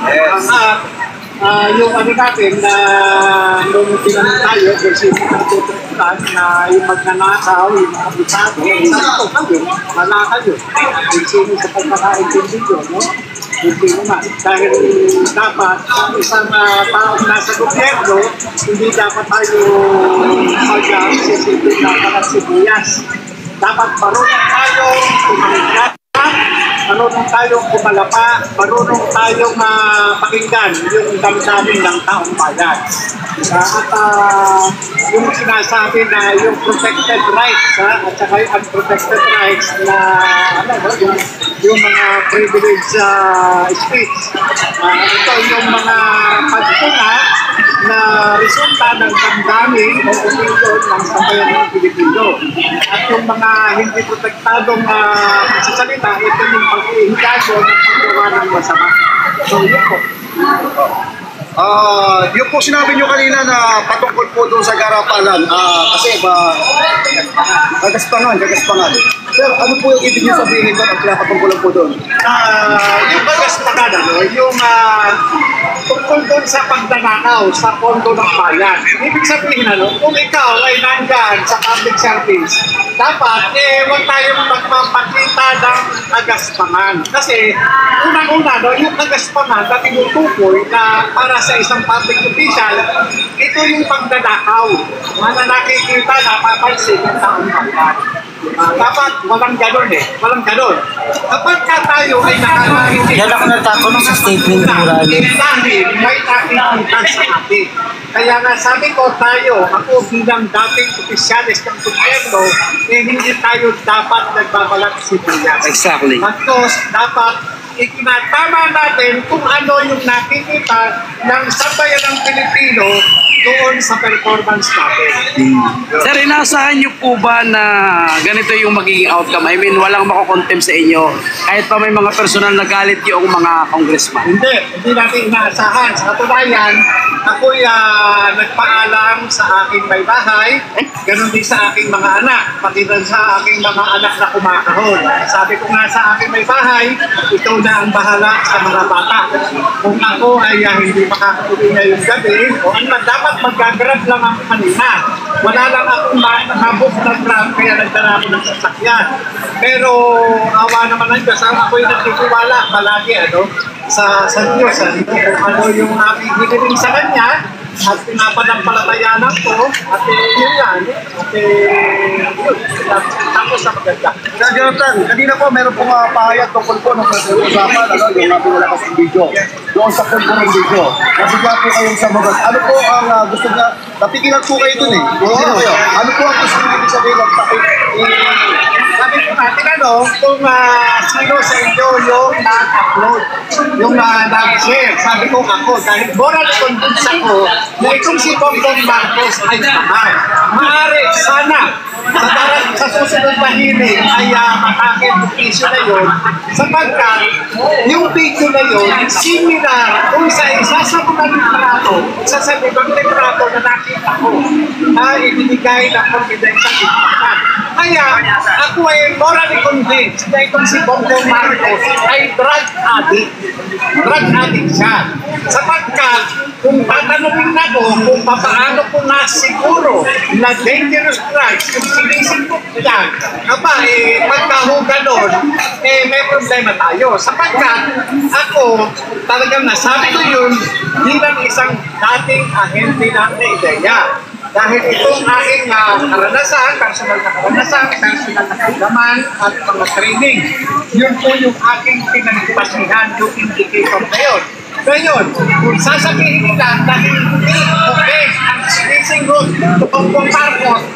Yes. Yung ano natin na nung tinanong tayo, kasi natutunan na yung magnanakaw, yung mga bisado, sabi ko kayo, wala kayo. Yung sino sa pagkakaintindi ko, no? Hindi naman. Dahil dapat ang isang taong nasa gobyerno, hindi dapat tayo mag-sisilbi na kalat-sibuyas. Dapat marunong tayo tumaligyan. Marunong tayong kumalapa, marunong tayong pakinggan yung damdamin ng taong bayan. At yung sinasabi na yung protected rights at saka yung unprotected rights na yung mga privilege speech. Ito yung mga pagtuna na resulta ng damdamin o opinion ng sambayan ng Pilipino. At yung mga hindi protektadong magsasalita, ito yung pag-ihigasyo ng paggawa ng masama. So, yun po. Yung po sinabi nyo kanina na patungkol po doon sa garapalan, kasi kagaspangan. Sir, ano po yung ibig nyo sabihin doon at pinapatungkulan po doon? Yung kagaspangan, yung tungkol doon sa pagdanakaw sa pondo ng bayan. Ibig sabihin, kung ikaw ay nandyan sa public service, dapat, huwag tayong magpapakita ng kagaspangan. Kasi, unang-una, yung kagaspangan na tinutukoy na para sa isang public official, ito yung pagdanakaw. Mga nakikita, napapansin ng taong bayan. Dapat walang ganon walang ganon. Kapag tayo ay nakakarinig, yan ako natatanong sa statement ni Morales. dahil may nakikita sa atin. Kaya nga sabi ko tayo, ako bilang dating opisyalis ng gobyerno, hindi tayo dapat nagbabalat sibuyas. Exactly. Bagkus, dapat itinatama natin kung ano yung nakikita ng sambayan ng Pilipino doon sa performance natin. Sir, inaasahan niyo po ba na ganito yung magiging outcome? I mean, walang makukontem sa inyo kahit pa may mga personal na galit yung mga congressman? Hindi natin inaasahan. Sa katunayan, ako'y nagpaalam sa aking may bahay, ganun din sa aking mga anak, pati rin sa aking mga anak na kumakahon. Sabi ko nga sa aking may bahay, ikaw na ang bahala sa mga bata. Kung ako ay hindi makakatuloy ngayong gabi, o ano, dapat mag-grab lang ako kanina. Wala lang akong mabok na grab, kaya nagdala ako ng sasakyan. Pero awa naman ng Diyos, ako'y nagtitiwala palagi sa Diyos. Kung ano yung aking hiniling sa Kanya, at pinapanampalatayanan ko, at yun yan. Tapos sa maganda. Sir Jonathan, kanina po meron pong pahayag tungkol po nung usapan, yung pinalakas ng video. Doon sa pool po ng video. Nabigla po kayong sabagat. Ano po ang gusto niya? Napigilan po kayo dun Ano po ang gusto niya ibig sabihin ng sabi ko natin kung sino sa inyo yung nag-upload, yung nag-share. Sabi ko ako, dahil moral convince ako na itong si Bongbong Marcos ay mahal. Maaari, sana, sa susunod na hiling ay matakit yung issue na yun, sapagkat yung video na yun, similar kung sa isa sa mga litrato, isa sa ibang litrato na nakita ko na ibinigay ng confidential information. Kaya ako ay morally convinced na itong si Bongbong Marcos ay drug addict. Drug addict siya. Sapagkat kung tatanungin na ko kung paano ko nasiguro na dangerous drugs yung sinisingkot niya, pagkaho ganon, may problema tayo. Sapagkat ako talagang nasabi ko yun bilang isang dating ahente ng ideya. Dahil itong aking karanasan, personal na karanasan, personal na kailaman at mga training, yun po yung aking pinagpasihan, yung indicator na yun. Ngayon, kung sasabihin nila na hindi okay ang sinisinggot Bongbong Marcos,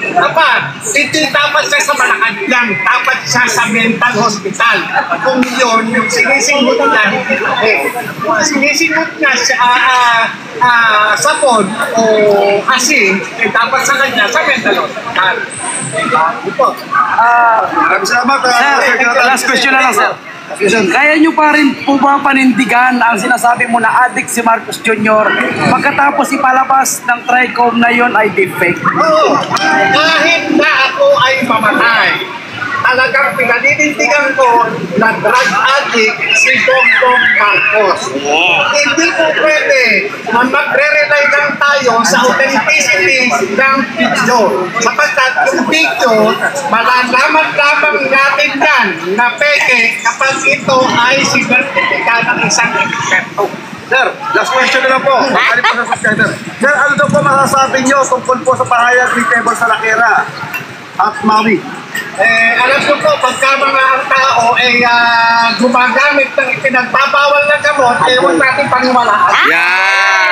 hindi dapat siya sa Malacanang, dapat siya sa mental hospital. Kung yun, yung sinisinggot niya, hindi okay. Kung sinisinggot niya sapon o asin, dapat sa kanya sa mental hospital. Maraming salamat. Sir, last question na lang, sir. Kaya nyo pa rin po ba panindigan ang sinasabi mo na addict si Marcos Jr. pagkatapos ipalabas ng TRICOM na yon ay deep fake? Oo. Kahit na ako ay mamatay, talagang pinaninindigan ko na drug addict si Bongbong Marcos. Hindi po pwede na magre-rely lang tayo sa authenticity ng video. Sapagkat yung video, malalaman lamang natin yan na peke kapag ito ay sinertifikan ng isang eksperto. Sir, last question na lang po. Balik po sa subscriber. Sir, ano daw po masasabi nyo tungkol po sa pahayag ni Tebor Salakera at Maui? Alam ko po, pagka mga ang tao ay gumagamit ng ipinagbabawal na gamot, huwag natin paniwalaan. Yan!